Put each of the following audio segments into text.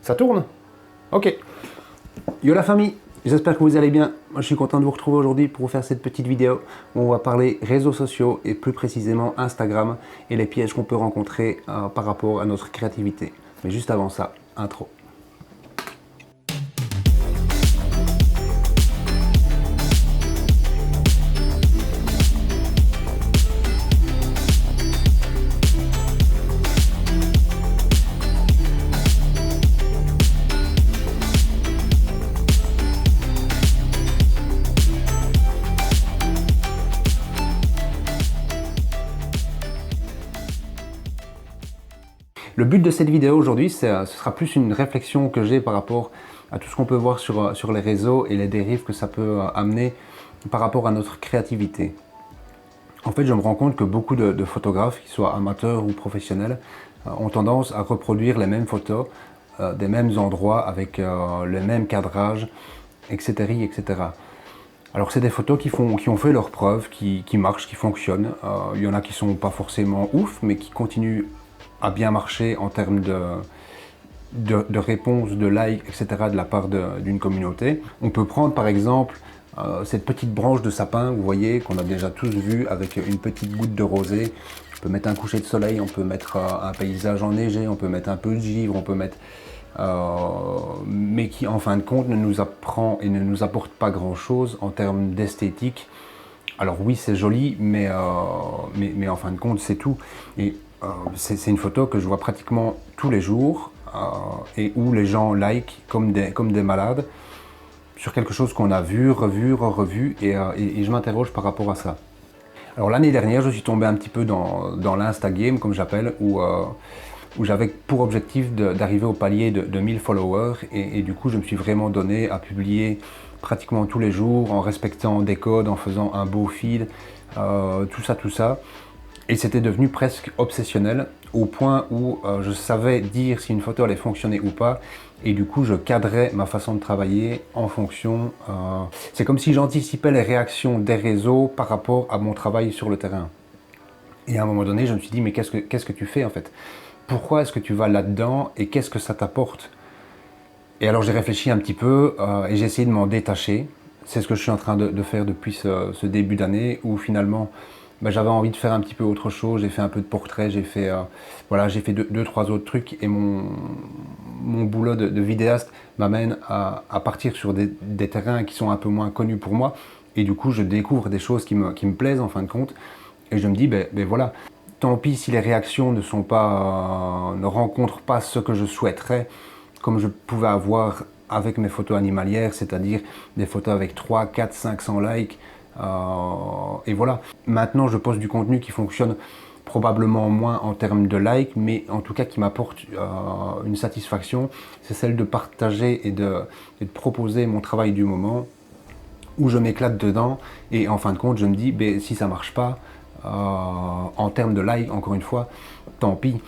Ça tourne? Ok. Yo la famille, j'espère que vous allez bien. Moi je suis content de vous retrouver aujourd'hui pour vous faire cette petite vidéo où on va parler réseaux sociaux et plus précisément Instagram et les pièges qu'on peut rencontrer par rapport à notre créativité. Mais juste avant ça, intro. Le but de cette vidéo aujourd'hui, ce sera plus une réflexion que j'ai par rapport à tout ce qu'on peut voir sur les réseaux et les dérives que ça peut amener par rapport à notre créativité. En fait, je me rends compte que beaucoup de photographes, qu'ils soient amateurs ou professionnels, ont tendance à reproduire les mêmes photos, des mêmes endroits, avec le même cadrage, etc. etc. Alors c'est des photos qui ont fait leurs preuves, qui marchent, qui fonctionnent. Il y en a qui sont pas forcément ouf, mais qui continuent à bien marcher en termes de réponses, de likes, etc. de la part d'une communauté. On peut prendre par exemple cette petite branche de sapin, vous voyez, qu'on a déjà tous vu avec une petite goutte de rosée. On peut mettre un coucher de soleil, on peut mettre un paysage enneigé, on peut mettre un peu de givre, on peut mettre... mais qui en fin de compte ne nous apprend et ne nous apporte pas grand chose en termes d'esthétique. Alors oui, c'est joli, mais en fin de compte c'est tout. Et c'est une photo que je vois pratiquement tous les jours et où les gens like comme des malades sur quelque chose qu'on a vu, revu, revu et je m'interroge par rapport à ça. Alors l'année dernière, je suis tombé un petit peu dans l'Instagame, comme j'appelle, où j'avais pour objectif d'arriver au palier de 1000 followers et du coup je me suis vraiment donné à publier pratiquement tous les jours en respectant des codes, en faisant un beau feed, tout ça. Et c'était devenu presque obsessionnel au point où je savais dire si une photo allait fonctionner ou pas et du coup je cadrais ma façon de travailler en fonction. C'est comme si j'anticipais les réactions des réseaux par rapport à mon travail sur le terrain. Et à un moment donné, je me suis dit mais qu'est-ce que tu fais en fait? Pourquoi est-ce que tu vas là-dedans et qu'est-ce que ça t'apporte? Et alors j'ai réfléchi un petit peu et j'ai essayé de m'en détacher. C'est ce que je suis en train de faire depuis ce début d'année où finalement j'avais envie de faire un petit peu autre chose. J'ai fait un peu de portrait, j'ai fait, j'ai fait deux, trois autres trucs et mon boulot de vidéaste m'amène à partir sur des terrains qui sont un peu moins connus pour moi. Et du coup, je découvre des choses qui me plaisent en fin de compte. Et je me dis, voilà, tant pis si les réactions ne rencontrent pas ce que je souhaiterais, comme je pouvais avoir avec mes photos animalières, c'est-à-dire des photos avec 3, 4, 500 likes. Et voilà. Maintenant, je poste du contenu qui fonctionne probablement moins en termes de likes, mais en tout cas qui m'apporte une satisfaction. C'est celle de partager et de proposer mon travail du moment, où je m'éclate dedans. Et en fin de compte, je me dis, si ça marche pas, en termes de likes, encore une fois, tant pis.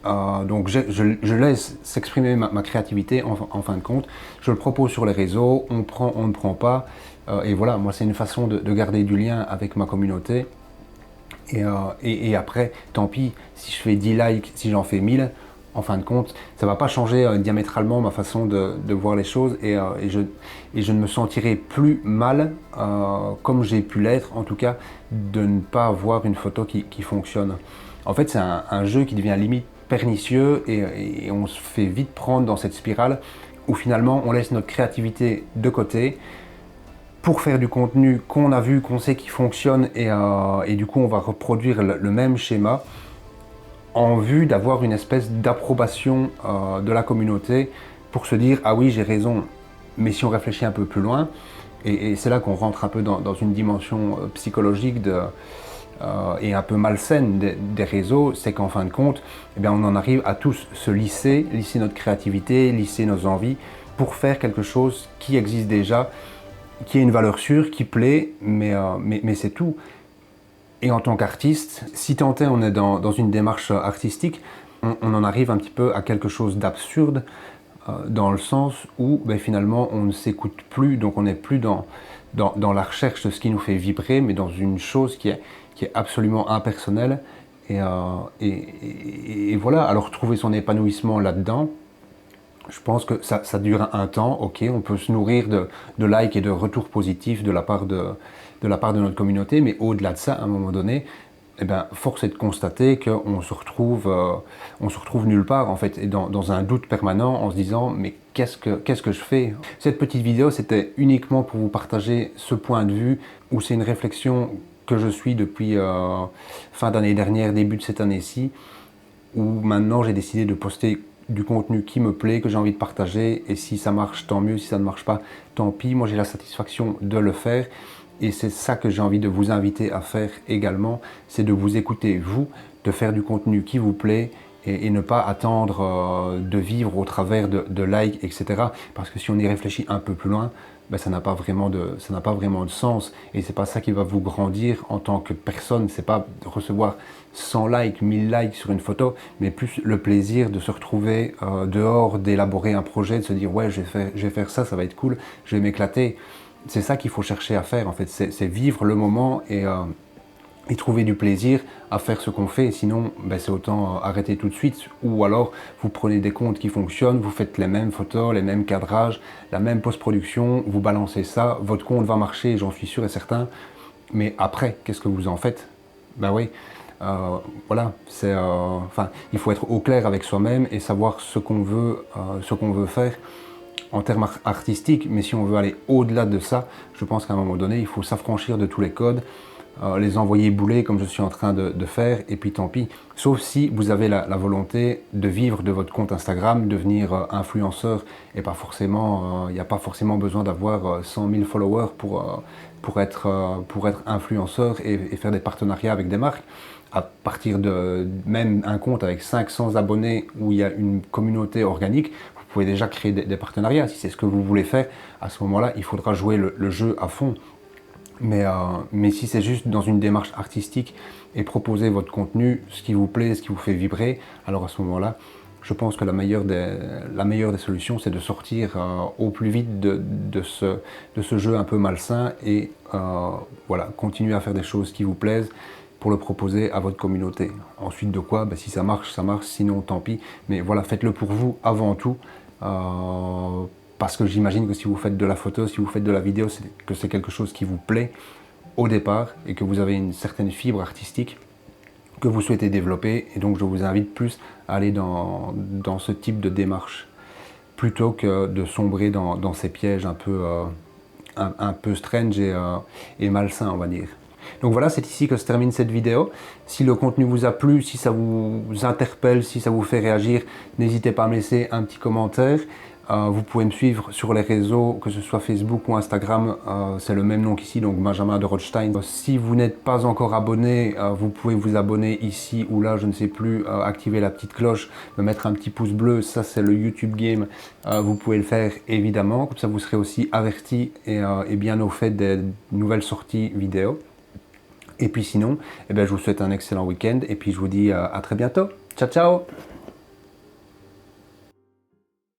Donc je laisse s'exprimer ma créativité en fin de compte. Je le propose sur les réseaux, on prend, on ne prend pas. Et voilà, moi c'est une façon de garder du lien avec ma communauté. Et après, tant pis, si je fais 10 likes, si j'en fais 1000, en fin de compte, ça ne va pas changer diamétralement ma façon de voir les choses et je ne me sentirai plus mal, comme j'ai pu l'être, en tout cas, de ne pas avoir une photo qui fonctionne. En fait, c'est un jeu qui devient limite pernicieux et on se fait vite prendre dans cette spirale où finalement on laisse notre créativité de côté pour faire du contenu qu'on a vu, qu'on sait qui fonctionne et du coup on va reproduire le même schéma en vue d'avoir une espèce d'approbation de la communauté pour se dire ah oui j'ai raison. Mais si on réfléchit un peu plus loin, et c'est là qu'on rentre un peu dans une dimension psychologique et un peu malsaine des réseaux, c'est qu'en fin de compte, on en arrive à tous se lisser notre créativité, lisser nos envies pour faire quelque chose qui existe déjà, qui a une valeur sûre, qui plaît, mais c'est tout. Et en tant qu'artiste, si tant est on est dans une démarche artistique, on en arrive un petit peu à quelque chose d'absurde, dans le sens où finalement on ne s'écoute plus, donc on n'est plus dans la recherche de ce qui nous fait vibrer, mais dans une chose qui est absolument impersonnelle. Et voilà, alors trouver son épanouissement là-dedans, Je pense que ça dure un temps, ok, on peut se nourrir de likes et de retours positifs de la part de notre communauté, mais au-delà de ça, à un moment donné, eh ben, force est de constater qu'on se retrouve nulle part en fait, et dans un doute permanent en se disant mais qu'est-ce que je fais? Cette petite vidéo, c'était uniquement pour vous partager ce point de vue, où c'est une réflexion que je suis depuis fin d'année dernière, début de cette année-ci, où maintenant j'ai décidé de poster du contenu qui me plaît, que j'ai envie de partager, et si ça marche, tant mieux, si ça ne marche pas, tant pis. Moi j'ai la satisfaction de le faire, et c'est ça que j'ai envie de vous inviter à faire également, c'est de vous écouter vous, de faire du contenu qui vous plaît, et ne pas attendre de vivre au travers de likes, etc. Parce que si on y réfléchit un peu plus loin, ben, ça n'a pas vraiment de sens, et c'est pas ça qui va vous grandir en tant que personne. C'est pas de recevoir 100 likes, 1000 likes sur une photo, mais plus le plaisir de se retrouver dehors, d'élaborer un projet, de se dire ouais, je vais faire ça, ça va être cool, je vais m'éclater. C'est ça qu'il faut chercher à faire en fait, c'est vivre le moment et trouver du plaisir à faire ce qu'on fait. Sinon, ben, c'est autant arrêter tout de suite. Ou alors, vous prenez des comptes qui fonctionnent, vous faites les mêmes photos, les mêmes cadrages, la même post-production, vous balancez ça, votre compte va marcher, j'en suis sûr et certain. Mais après, qu'est-ce que vous en faites? Ben oui, voilà, enfin, il faut être au clair avec soi-même et savoir ce qu'on veut faire en termes artistiques. Mais si on veut aller au-delà de ça, je pense qu'à un moment donné, il faut s'affranchir de tous les codes, les envoyer bouler comme je suis en train de faire, et puis tant pis. Sauf si vous avez la volonté de vivre de votre compte Instagram, devenir influenceur, et pas forcément, il n'y a pas forcément besoin d'avoir 100 000 followers pour être influenceur et faire des partenariats avec des marques. À partir de même un compte avec 500 abonnés où il y a une communauté organique, vous pouvez déjà créer des partenariats. Si c'est ce que vous voulez faire, à ce moment-là, il faudra jouer le jeu à fond. Mais si c'est juste dans une démarche artistique et proposer votre contenu, ce qui vous plaît, ce qui vous fait vibrer, alors à ce moment-là, je pense que la meilleure des solutions, c'est de sortir au plus vite de ce jeu un peu malsain, et voilà, continuer à faire des choses qui vous plaisent pour le proposer à votre communauté. Ensuite de quoi, ben, si ça marche, sinon tant pis. Mais voilà, faites-le pour vous avant tout. Parce que j'imagine que si vous faites de la photo, si vous faites de la vidéo, c'est que c'est quelque chose qui vous plaît au départ et que vous avez une certaine fibre artistique que vous souhaitez développer. Et donc je vous invite plus à aller dans ce type de démarche plutôt que de sombrer dans ces pièges un peu strange et malsains, on va dire. Donc voilà, c'est ici que se termine cette vidéo. Si le contenu vous a plu, si ça vous interpelle, si ça vous fait réagir, n'hésitez pas à me laisser un petit commentaire. Vous pouvez me suivre sur les réseaux, que ce soit Facebook ou Instagram, c'est le même nom qu'ici, donc Benjamin de Rothstein. Si vous n'êtes pas encore abonné, vous pouvez vous abonner ici ou là, je ne sais plus, activer la petite cloche, me mettre un petit pouce bleu, ça c'est le YouTube Game, vous pouvez le faire évidemment, comme ça vous serez aussi averti et bien au fait des nouvelles sorties vidéo. Et puis sinon, eh bien, je vous souhaite un excellent week-end et puis je vous dis à très bientôt. Ciao, ciao!